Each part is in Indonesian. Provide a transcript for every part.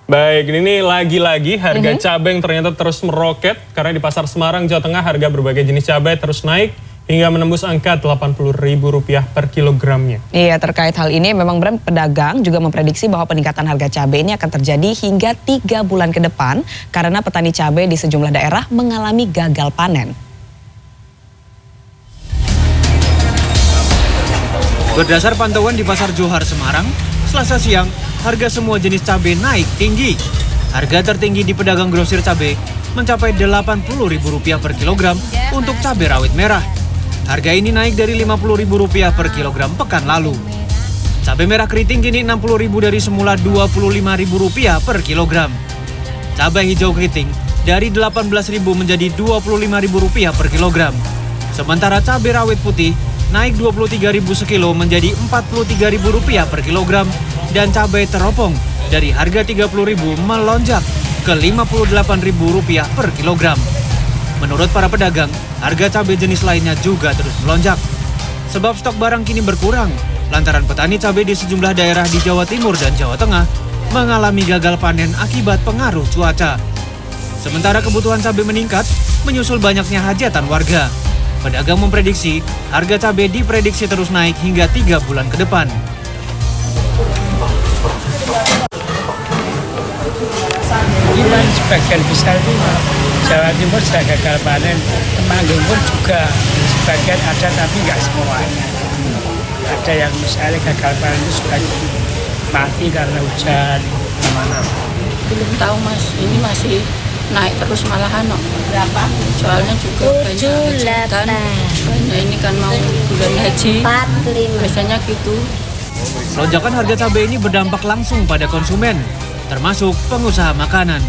Baik, ini lagi-lagi harga cabai yang ternyata terus meroket karena di pasar Semarang, Jawa Tengah harga berbagai jenis cabai terus naik hingga menembus angka Rp80.000 per kilogramnya. Iya, terkait hal ini memang pedagang juga memprediksi bahwa peningkatan harga cabai ini akan terjadi hingga 3 bulan ke depan karena petani cabai di sejumlah daerah mengalami gagal panen. Berdasar pantauan di Pasar Johar Semarang, Selasa siang, harga semua jenis cabai naik tinggi. Harga tertinggi di pedagang grosir cabai mencapai Rp80.000 per kilogram untuk cabai rawit merah. Harga ini naik dari Rp50.000 per kilogram pekan lalu. Cabai merah keriting kini Rp60.000 dari semula Rp25.000 per kilogram. Cabai hijau keriting dari Rp18.000 menjadi Rp25.000 per kilogram. Sementara cabai rawit putih naik Rp23.000 sekilo menjadi Rp43.000 per kilogram dan cabai teropong dari harga Rp30.000 melonjak ke Rp58.000 per kilogram. Menurut para pedagang, harga cabai jenis lainnya juga terus melonjak. Sebab stok barang kini berkurang lantaran petani cabai di sejumlah daerah di Jawa Timur dan Jawa Tengah mengalami gagal panen akibat pengaruh cuaca. Sementara kebutuhan cabai meningkat menyusul banyaknya hajatan warga. Pedagang memprediksi harga cabai diprediksi terus naik hingga 3 bulan ke depan. Ini sebagian besar itu Jawa Timur sudah gagal panen, Temanggung pun juga sebagian ada tapi nggak semuanya. Ada yang misalnya gagal panen itu sudah mati karena hujan. Belum tahu Mas, ini masih naik terus malahan no. Berapa? Soalnya juga banyak hajatan. Banyak ini kan mau bulan haji. 45. Biasanya gitu. Lonjakan harga cabai ini berdampak langsung pada konsumen, termasuk pengusaha makanan.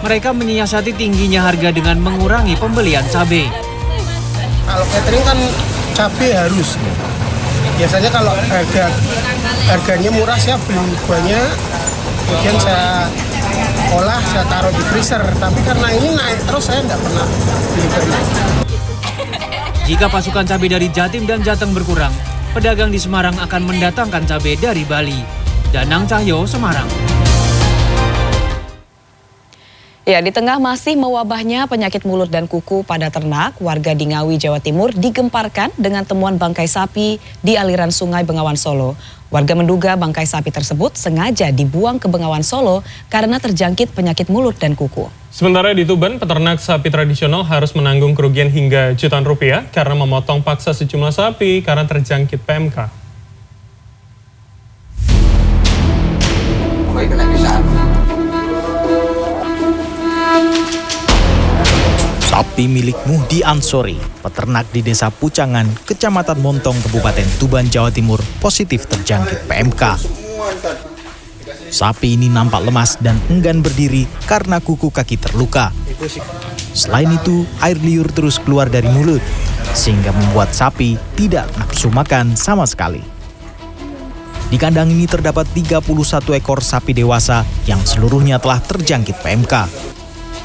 Mereka menyiasati tingginya harga dengan mengurangi pembelian cabai. Kalau catering kan cabai harus. Biasanya kalau harganya murah saya beli banyak, kemudian saya olah, saya taruh di freezer. Tapi karena ini naik terus saya nggak pernah beli banyak. Jika pasukan cabai dari Jatim dan Jateng berkurang, pedagang di Semarang akan mendatangkan cabai dari Bali. Danang Cahyo, Semarang. Ya, di tengah masih mewabahnya penyakit mulut dan kuku pada ternak, warga di Ngawi, Jawa Timur digemparkan dengan temuan bangkai sapi di aliran Sungai Bengawan Solo. Warga menduga bangkai sapi tersebut sengaja dibuang ke Bengawan Solo karena terjangkit penyakit mulut dan kuku. Sementara di Tuban, peternak sapi tradisional harus menanggung kerugian hingga jutaan rupiah karena memotong paksa sejumlah sapi karena terjangkit PMK. Sapi milik Muhdi Ansori, peternak di Desa Pucangan, Kecamatan Montong, Kabupaten Tuban, Jawa Timur, positif terjangkit PMK. Sapi ini nampak lemas dan enggan berdiri karena kuku kaki terluka. Selain itu, air liur terus keluar dari mulut, sehingga membuat sapi tidak nafsu makan sama sekali. Di kandang ini terdapat 31 ekor sapi dewasa yang seluruhnya telah terjangkit PMK.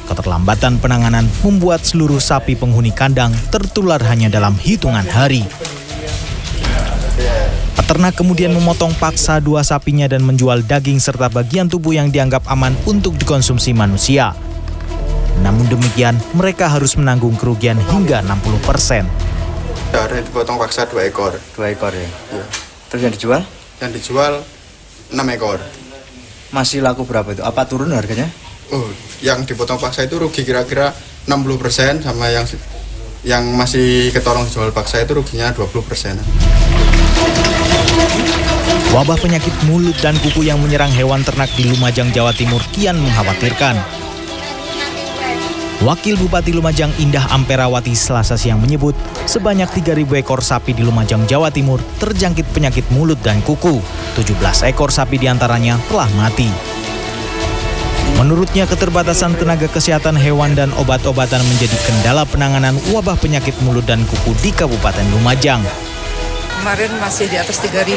Keterlambatan penanganan membuat seluruh sapi penghuni kandang tertular hanya dalam hitungan hari. Peternak kemudian memotong paksa 2 sapinya dan menjual daging serta bagian tubuh yang dianggap aman untuk dikonsumsi manusia. Namun demikian, mereka harus menanggung kerugian hingga 60%. Ada dipotong paksa 2 ekor. 2 ekor ya? Ya. Terus yang dijual? Yang dijual 6 ekor. Masih laku berapa itu? Apa turun harganya? Oh, yang dipotong paksa itu rugi kira-kira 60%, sama yang masih ketolong jual paksa itu ruginya 20%. Wabah penyakit mulut dan kuku yang menyerang hewan ternak di Lumajang, Jawa Timur kian mengkhawatirkan. Wakil Bupati Lumajang Indah Amperawati Selasa siang menyebut sebanyak 3.000 ekor sapi di Lumajang, Jawa Timur terjangkit penyakit mulut dan kuku. 17 ekor sapi diantaranya telah mati. Menurutnya, keterbatasan tenaga kesehatan hewan dan obat-obatan menjadi kendala penanganan wabah penyakit mulut dan kuku di Kabupaten Lumajang. Kemarin masih di atas 3.000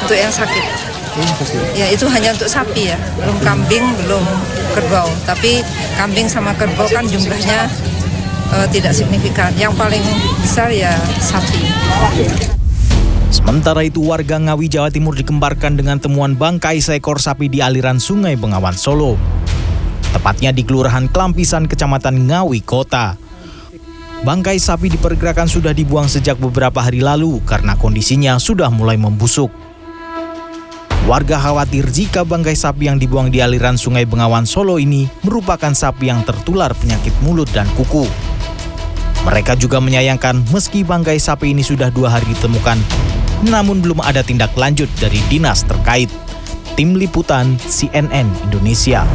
untuk yang sakit. Ya, itu hanya untuk sapi ya, belum kambing, belum kerbau. Tapi kambing sama kerbau kan jumlahnya tidak signifikan. Yang paling besar ya sapi. Sementara itu warga Ngawi, Jawa Timur digemparkan dengan temuan bangkai seekor sapi di aliran Sungai Bengawan Solo. Tepatnya di Kelurahan Klampisan, Kecamatan Ngawi Kota. Bangkai sapi diperkirakan sudah dibuang sejak beberapa hari lalu karena kondisinya sudah mulai membusuk. Warga khawatir jika bangkai sapi yang dibuang di aliran Sungai Bengawan Solo ini merupakan sapi yang tertular penyakit mulut dan kuku. Mereka juga menyayangkan meski bangkai sapi ini sudah 2 hari ditemukan, namun belum ada tindak lanjut dari dinas terkait. Tim Liputan CNN Indonesia.